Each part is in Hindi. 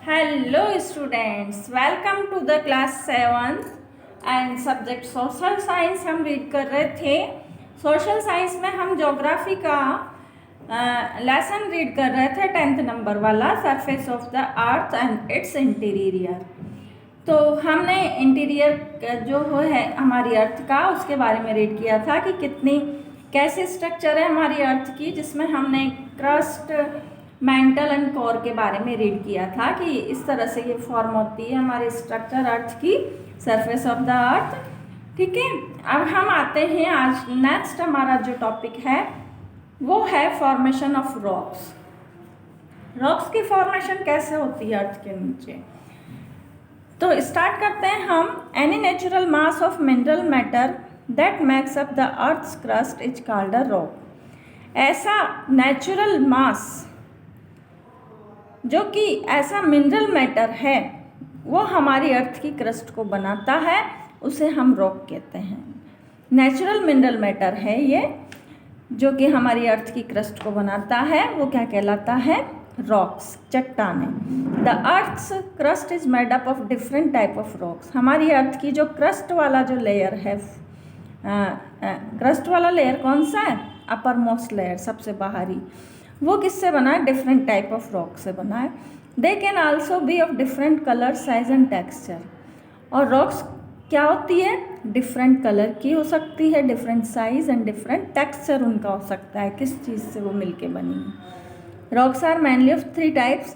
Hello students, welcome to the class 7 and subject social science हम रीड कर रहे थे। सोशल साइंस में हम ज्योग्राफी का लेसन रीड कर रहे थे 10th नंबर वाला, surface of the earth and it's interior. तो हमने इंटीरियर जो है हमारी अर्थ का उसके बारे में रीड किया था कि कितनी कैसे स्ट्रक्चर है हमारी अर्थ की, जिसमें हमने क्रस्ट, मेंटल एंड कोर के बारे में रीड किया था कि इस तरह से ये फॉर्म होती है हमारी स्ट्रक्चर अर्थ की, सरफेस ऑफ द अर्थ। ठीक है, अब हम आते हैं आज नेक्स्ट हमारा जो टॉपिक है वो है फॉर्मेशन ऑफ रॉक्स। रॉक्स की फॉर्मेशन कैसे होती है अर्थ के नीचे। तो स्टार्ट करते हैं हम। Any natural mass of mineral matter that makes up the earth's crust is called a rock. ऐसा नेचुरल मास जो कि ऐसा मिनरल मैटर है वो हमारी अर्थ की क्रस्ट को बनाता है, उसे हम रॉक कहते हैं। नेचुरल मिनरल मैटर है ये जो कि हमारी अर्थ की क्रस्ट को बनाता है, वो क्या कहलाता है? रॉक्स, चट्टानें। The earth's crust is made up of different type of rocks. हमारी अर्थ की जो क्रस्ट वाला जो लेयर है, क्रस्ट वाला लेयर कौन सा है? अपर मोस्ट लेयर, सबसे बाहरी। वो किससे बना है? डिफरेंट टाइप ऑफ रॉक से बना है। They can also be of different colour, size and texture. और रॉक्स क्या होती है? डिफरेंट कलर की हो सकती है, different size and different texture उनका हो सकता है, किस चीज़ से वो मिलके बनी है। Rocks are mainly of 3 types.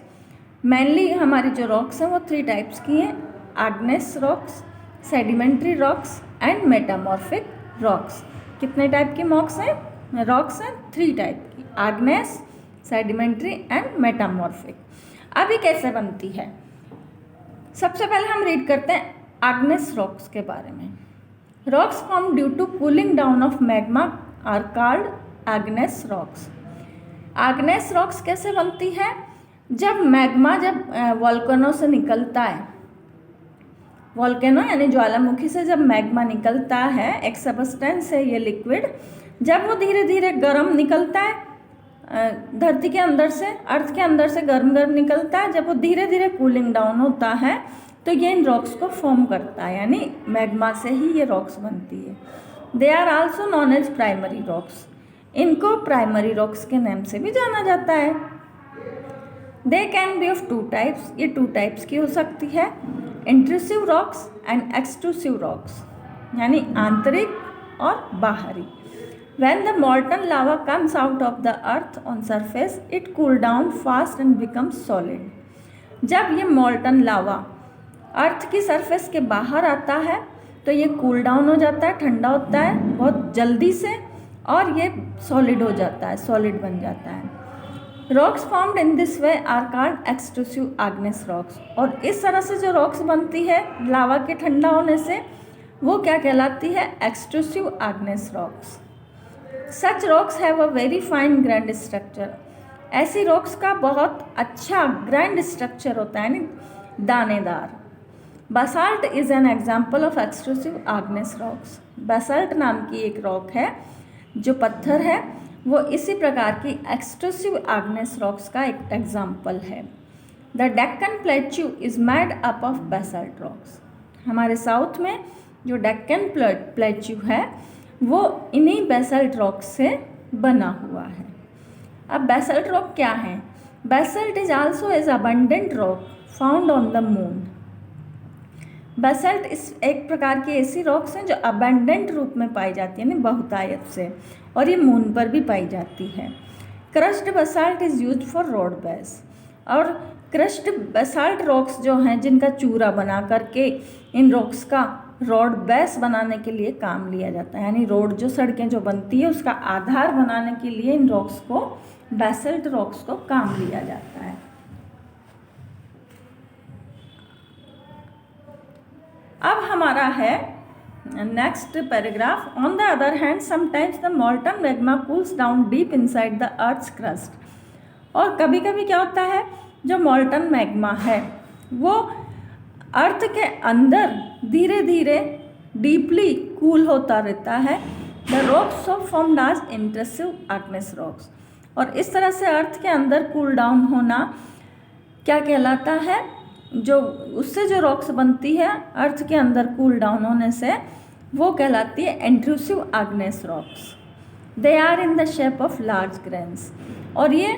Mainly हमारी जो रॉक्स हैं वो 3 टाइप्स की हैं: igneous rocks, sedimentary rocks and metamorphic rocks. कितने टाइप की रॉक्स हैं? 3 टाइप की: आग्नेस, सेडिमेंट्री एंड मेटामॉर्फिक। अभी कैसे बनती है, सबसे पहले हम रीड करते हैं आग्नेस रॉक्स के बारे में। Rocks form due to cooling down of magma are called igneous rocks. Igneous rocks कैसे बनती है? जब मैग्मा वॉल्केनो से निकलता है, वॉल्केनो यानी ज्वालामुखी से जब मैग्मा निकलता है, एक सबस्टेंस है ये लिक्विड, जब वो धीरे धीरे गर्म निकलता है धरती के अंदर से, अर्थ के अंदर से गर्म गर्म निकलता है, जब वो धीरे धीरे कूलिंग डाउन होता है तो ये इन रॉक्स को फॉर्म करता है, यानी मैग्मा से ही ये रॉक्स बनती है। They are also known as primary rocks. इनको प्राइमरी रॉक्स के नाम से भी जाना जाता है। They can be of 2 types. ये 2 टाइप्स की हो सकती है: intrusive rocks and extrusive rocks, यानी आंतरिक और बाहरी। When the molten lava comes out of the earth on surface, it cool down fast and becomes solid. जब ये molten lava अर्थ की सरफेस के बाहर आता है तो ये कूल डाउन हो जाता है, ठंडा होता है बहुत जल्दी से, और ये सॉलिड हो जाता है, सॉलिड बन जाता है। Rocks formed in this way are called extrusive igneous rocks. और इस तरह से जो रॉक्स बनती है लावा के ठंडा होने से, वो क्या कहलाती है? Extrusive igneous rocks. Such rocks have a very fine grained structure. ऐसी रॉक्स का बहुत अच्छा ग्रैंड स्ट्रक्चर होता है, यानी दानेदार। Basalt is an example of extrusive igneous rocks. Basalt नाम की एक रॉक है जो पत्थर है, वो इसी प्रकार की एक्सट्रूसिव आग्नेस रॉक्स का एक एग्जाम्पल है। The Deccan plateau is made up of basalt rocks. हमारे साउथ में जो डेक्कन प्लेट्यू है वो इन्हीं बेसाल्ट रॉक से बना हुआ है। अब बेसाल्ट रॉक क्या है? Basalt is also as abundant rock found on the moon. Basalt is एक प्रकार की ऐसी रॉक्स हैं जो अबंडेंट रूप में पाई जाती है, यानी बहुतायत से, और ये मून पर भी पाई जाती है। Crust basalt is used for road base. और क्रस्ट बेसाल्ट रॉक्स जो हैं जिनका चूरा बना करके इन रॉक्स का रोड बेस बनाने के लिए काम लिया जाता है, यानी रोड जो सड़कें जो बनती है उसका आधार बनाने के लिए इन रॉक्स को, बेसाल्ट रॉक्स को काम लिया जाता है। अब हमारा है next paragraph. On the other hand sometimes the molten magma cools down deep inside the earth's crust. और कभी कभी क्या होता है, जो मॉल्टन मैग्मा है वो अर्थ के अंदर धीरे धीरे डीपली कूल होता रहता है। The rocks of formed as intrusive igneous rocks. और इस तरह से अर्थ के अंदर कूल डाउन होना क्या कहलाता है? जो उससे जो रॉक्स बनती है अर्थ के अंदर कूल डाउन होने से, वो कहलाती है intrusive igneous rocks. They are in the shape of large grains, और ये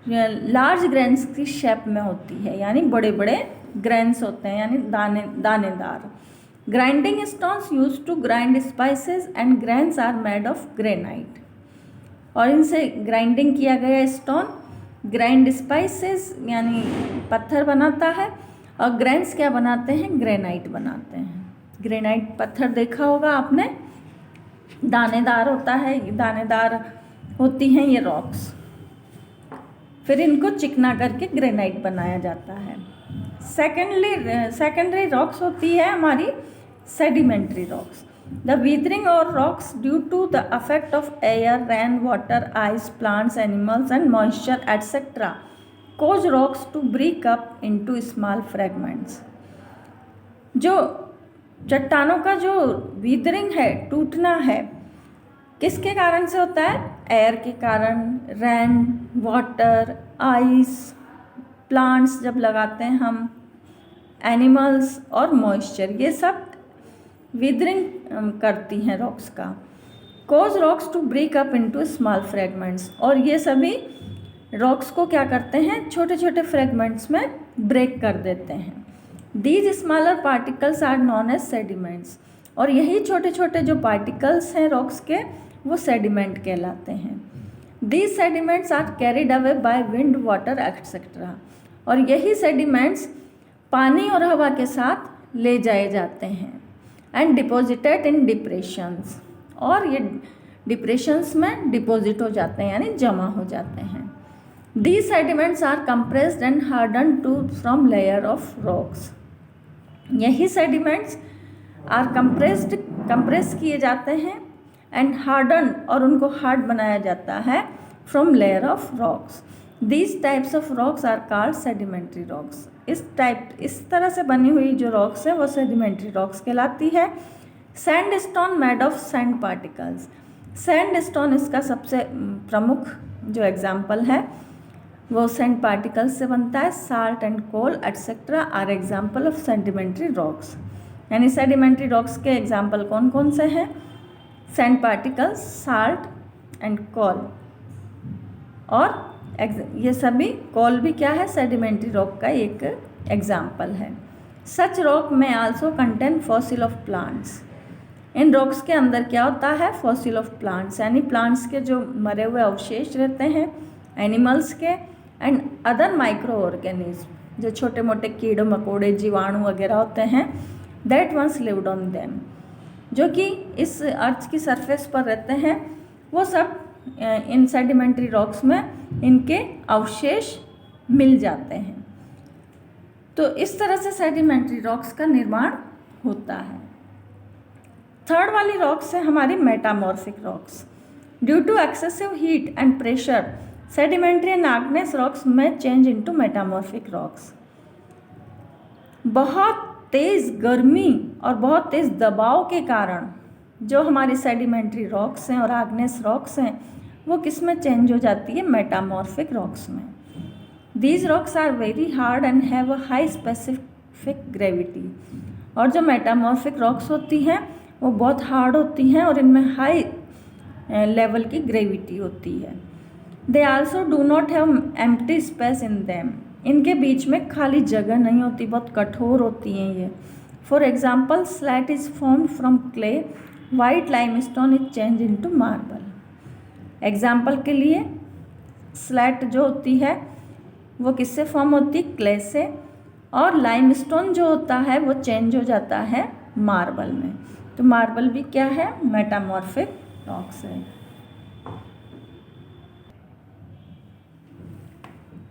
लार्ज ग्रेन्स की शेप में होती है, यानी बड़े बड़े ग्रेन्स होते हैं, यानी दानेदार। Grinding stones use to grind spices and grains are made of granite, और इनसे ग्राइंडिंग किया गया स्टोन ग्राइंड स्पाइसेस यानी पत्थर बनाता है, और ग्रेन्स क्या बनाते हैं, ग्रेनाइट बनाते हैं। ग्रेनाइट पत्थर देखा होगा आपने, दानेदार होता है, दानेदार होती हैं ये रॉक्स, फिर इनको चिकना करके ग्रेनाइट बनाया जाता है। सेकेंडरी रॉक्स होती है हमारी सेडिमेंट्री रॉक्स। द वीथरिंग और rocks due to the affect of air, rain water, ice, plants, animals and moisture etcetera cause rocks to break up into small fragments। जो चट्टानों का जो वीदरिंग है, टूटना है, किसके कारण से होता है, एयर के कारण, रेन, वाटर, आइस, प्लांट्स जब लगाते हैं हम, एनिमल्स और मॉइस्चर, ये सब वीदरिंग करती हैं रॉक्स का। cause rocks to break up into small fragments, और ये सभी रॉक्स को क्या करते हैं, छोटे छोटे फ्रेगमेंट्स में ब्रेक कर देते हैं। These smaller particles are known as sediments, और यही छोटे छोटे जो पार्टिकल्स हैं रॉक्स के, वो सेडिमेंट कहलाते हैं। These sediments are carried away by wind, water etcetera, और यही सेडिमेंट्स पानी और हवा के साथ ले जाए जाते हैं। एंड डिपॉजिटेड इन डिप्रेशंस, और ये डिप्रेशंस में डिपॉजिट हो जाते हैं, यानी जमा हो जाते हैं। These sediments are compressed and hardened to from layer of rocks। यही sediments are compress किए जाते हैं and hardened, और उनको hard बनाया जाता है from layer of rocks। These types of rocks are called sedimentary rocks। इस तरह से बनी हुई जो rocks है वो sedimentary rocks कहलाती है। Sandstone made of sand particles। Sandstone इसका सबसे प्रमुख जो एग्जाम्पल है वो सैंड पार्टिकल्स से बनता है। Salt and coal etcetera are example of sedimentary rocks, यानी सेडिमेंट्री रॉक्स के एग्जाम्पल कौन कौन से हैं, sand particles, salt and coal, और ये सभी, कोल भी क्या है, सेडिमेंट्री रॉक का एक एग्जाम्पल है। सच रॉक में also contain fossil of plants. In rocks के अंदर क्या होता है, फॉसिल ऑफ प्लांट्स, यानी प्लांट्स के जो मरे हुए अवशेष रहते हैं, एनिमल्स के, एंड अदर माइक्रो ऑर्गेनिज्म, जो छोटे मोटे कीड़े मकोड़े, जीवाणु वगैरह होते हैं, that once lived on them, जो कि इस अर्थ की सरफेस पर रहते हैं, वो सब इन सेडिमेंट्री रॉक्स में इनके अवशेष मिल जाते हैं। तो इस तरह से सेडिमेंट्री रॉक्स का निर्माण होता है। थर्ड वाली रॉक्स है हमारी metamorphic rocks. Due to excessive heat and pressure, sedimentary and igneous rocks में चेंज इनटू मेटामॉर्फिक रॉक्स। बहुत तेज़ गर्मी और बहुत तेज़ दबाव के कारण जो हमारी सेडिमेंट्री रॉक्स हैं और आग्नेस रॉक्स हैं, वो किस में चेंज हो जाती है, मेटामॉर्फिक रॉक्स में। These rocks are very hard and have a high specific gravity, और जो मेटामॉर्फिक रॉक्स होती हैं वो बहुत हार्ड होती हैं और इनमें हाई लेवल की ग्रेविटी होती है। They also do not have empty space in them, इनके बीच में खाली जगह नहीं होती, बहुत कठोर होती हैं ये। For example, slate is formed from clay, white limestone is change into marble. Example के लिए स्लैट जो होती है वो किससे फॉर्म होती है, क्ले से, और लाइमस्टोन जो होता है वो चेंज हो जाता है मार्बल में। तो मार्बल भी क्या है, मेटामॉर्फिक रॉक्स है।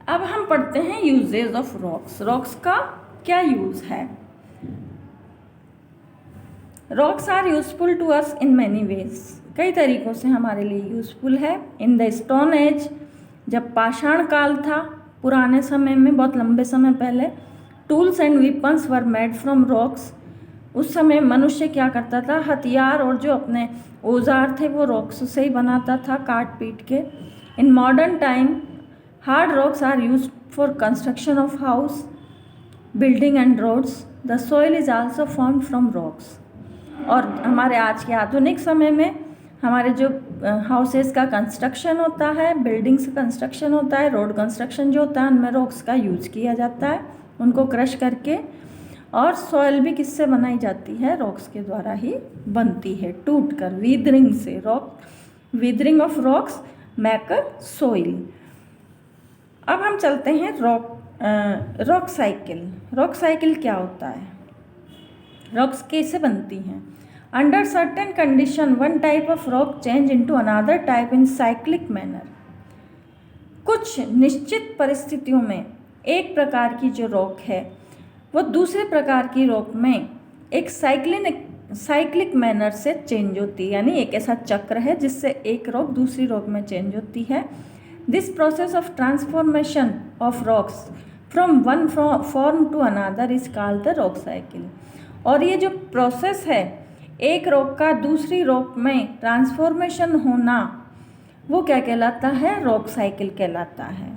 अब हम पढ़ते हैं यूजेज ऑफ रॉक्स। रॉक्स का क्या यूज़ है। Rocks are useful to us in many ways, कई तरीक़ों से हमारे लिए यूज़फुल है। इन द स्टोन एज, जब पाषाण काल था, पुराने समय में, बहुत लंबे समय पहले, tools and weapons were made from rocks. उस समय मनुष्य क्या करता था, हथियार और जो अपने औजार थे वो रॉक्स से ही बनाता था, काट पीट के। In modern time hard rocks are used for construction of house. building and roads, the soil is also formed from rocks. और हमारे आज के आधुनिक समय में हमारे जो हाउसेस का कंस्ट्रक्शन होता है, बिल्डिंग्स का कंस्ट्रक्शन होता है, रोड कंस्ट्रक्शन जो होता है, उनमें रॉक्स का यूज किया जाता है, उनको क्रश करके। और सॉइल भी किससे बनाई जाती है? रॉक्स के द्वारा ही बनती है, टूट कर, वीदरिंग से। Weathering of rocks make a soil. अब हम चलते हैं रॉक साइकिल। रॉक साइकिल क्या होता है? रॉक्स कैसे बनती हैं? Under certain condition one type of rock change into another type in cyclic manner. कुछ निश्चित परिस्थितियों में एक प्रकार की जो रॉक है वो दूसरे प्रकार की रॉक में एक साइक्लिक मैनर से चेंज होती है, यानी एक ऐसा चक्र है जिससे एक रॉक दूसरी रॉक में चेंज होती है। This process of transformation of rocks from one form to another is called the rock cycle. और ये जो प्रोसेस है एक रॉक का दूसरी रॉक में ट्रांसफॉर्मेशन होना, वो क्या कहलाता है? रॉक साइकिल कहलाता है।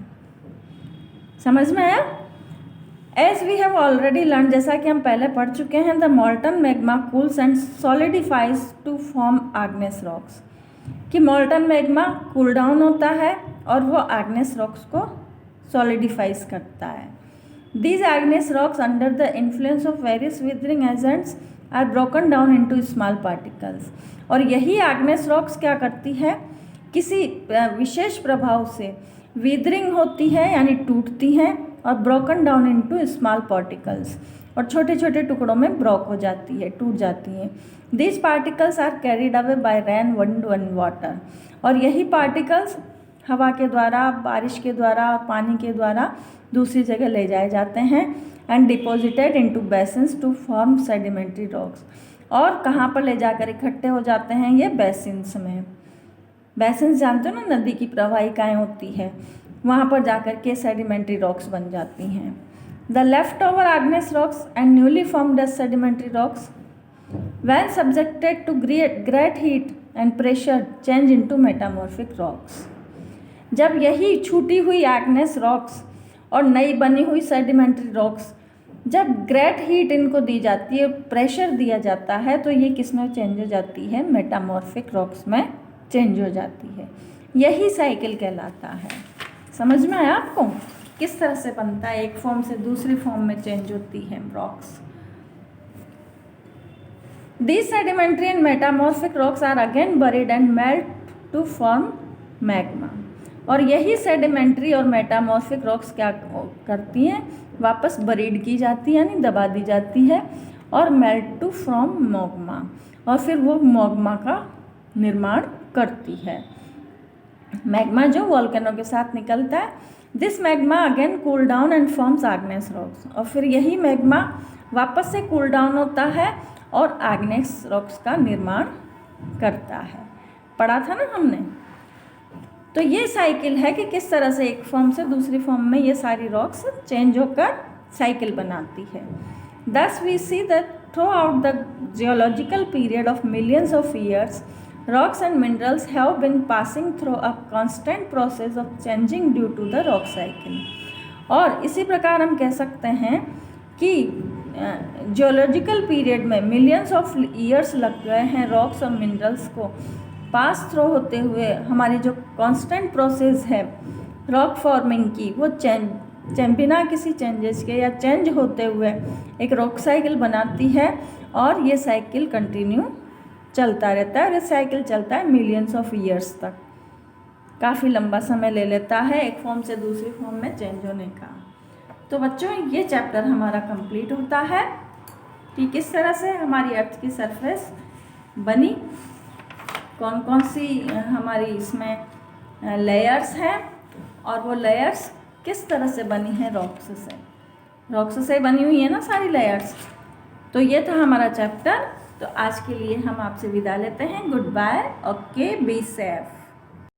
समझ में आया? As we have already learn, जैसा कि हम पहले पढ़ चुके हैं, the molten magma cools and solidifies to form igneous rocks, कि मॉल्टन मैग्मा कूल डाउन होता है और वो आग्नेस रॉक्स को सॉलिडिफाइज करता है। These igneous rocks under the influence of various weathering agents are broken down into small particles। और यही igneous rocks क्या करती है? किसी विशेष प्रभाव से weathering होती है, यानी टूटती हैं, और broken down into small particles, और छोटे छोटे टुकड़ों में ब्रोक हो जाती है, टूट जाती हैं। These particles are carried away by rain, wind and water। और यही particles हवा के द्वारा, बारिश के द्वारा, पानी के द्वारा दूसरी जगह ले जाए जाते हैं and deposited into basins to form sedimentary rocks. और कहाँ पर ले जाकर इकट्ठे हो जाते हैं? ये बेसिन्स में। बेसिन्स जानते हो ना, नदी की प्रवाहिकाएँ होती है, वहाँ पर जाकर के सेडिमेंट्री रॉक्स बन जाती हैं। The left over igneous rocks and newly formed sedimentary rocks when subjected to great heat and pressure change into metamorphic rocks. जब यही छूटी हुई आग्नेस रॉक्स और नई बनी हुई सेडिमेंट्री रॉक्स, जब ग्रेट हीट इनको दी जाती है, प्रेशर दिया जाता है, तो ये किस में चेंज हो जाती है? मेटामॉर्फिक रॉक्स में चेंज हो जाती है। यही साइकिल कहलाता है। समझ में आया आपको किस तरह से बनता है? एक फॉर्म से दूसरी फॉर्म में चेंज होती है rocks. These sedimentary and metamorphic rocks are again buried and melt to form magma। और यही सेडिमेंट्री और मेटामॉर्फिक रॉक्स क्या करती हैं? वापस बरीड की जाती है, यानी दबा दी जाती है, और मेल्ट टू फ्रॉम मैग्मा, और फिर वो मैग्मा का निर्माण करती है। मैग्मा जो वोल्केनो के साथ निकलता है, this magma again cool down and forms आग्नेस rocks. और फिर यही मैग्मा वापस से कूल डाउन होता है और आग्नेस रॉक्स का निर्माण करता है। पढ़ा था ना हमने? तो ये साइकिल है कि किस तरह से एक फॉर्म से दूसरी फॉर्म में ये सारी रॉक्स चेंज होकर साइकिल बनाती है। Thus we see that throughout the geological period of millions of years, rocks and minerals have been passing through a constant process of changing due to the rock cycle। और इसी प्रकार हम कह सकते हैं कि जियोलॉजिकल पीरियड में मिलियंस ऑफ ईयर्स लग गए हैं रॉक्स और मिनरल्स को पास थ्रो होते हुए। हमारी जो कांस्टेंट प्रोसेस है रॉक फॉर्मिंग की, वो बिना किसी चेंजेस के या चेंज होते हुए एक रॉक साइकिल बनाती है, और ये साइकिल कंटिन्यू चलता रहता है। और ये साइकिल चलता है मिलियंस ऑफ ईयर्स तक, काफ़ी लंबा समय ले लेता है एक फॉर्म से दूसरी फॉर्म में चेंज होने का। तो बच्चों ये चैप्टर हमारा कंप्लीट होता है कि किस तरह से हमारी अर्थ की सरफेस बनी, कौन कौन सी हमारी इसमें लेयर्स हैं, और वो लेयर्स किस तरह से बनी है? रॉक्स से बनी हुई है ना सारी लेयर्स। तो ये था हमारा चैप्टर। तो आज के लिए हम आपसे विदा लेते हैं। Goodbye. Okay, be safe.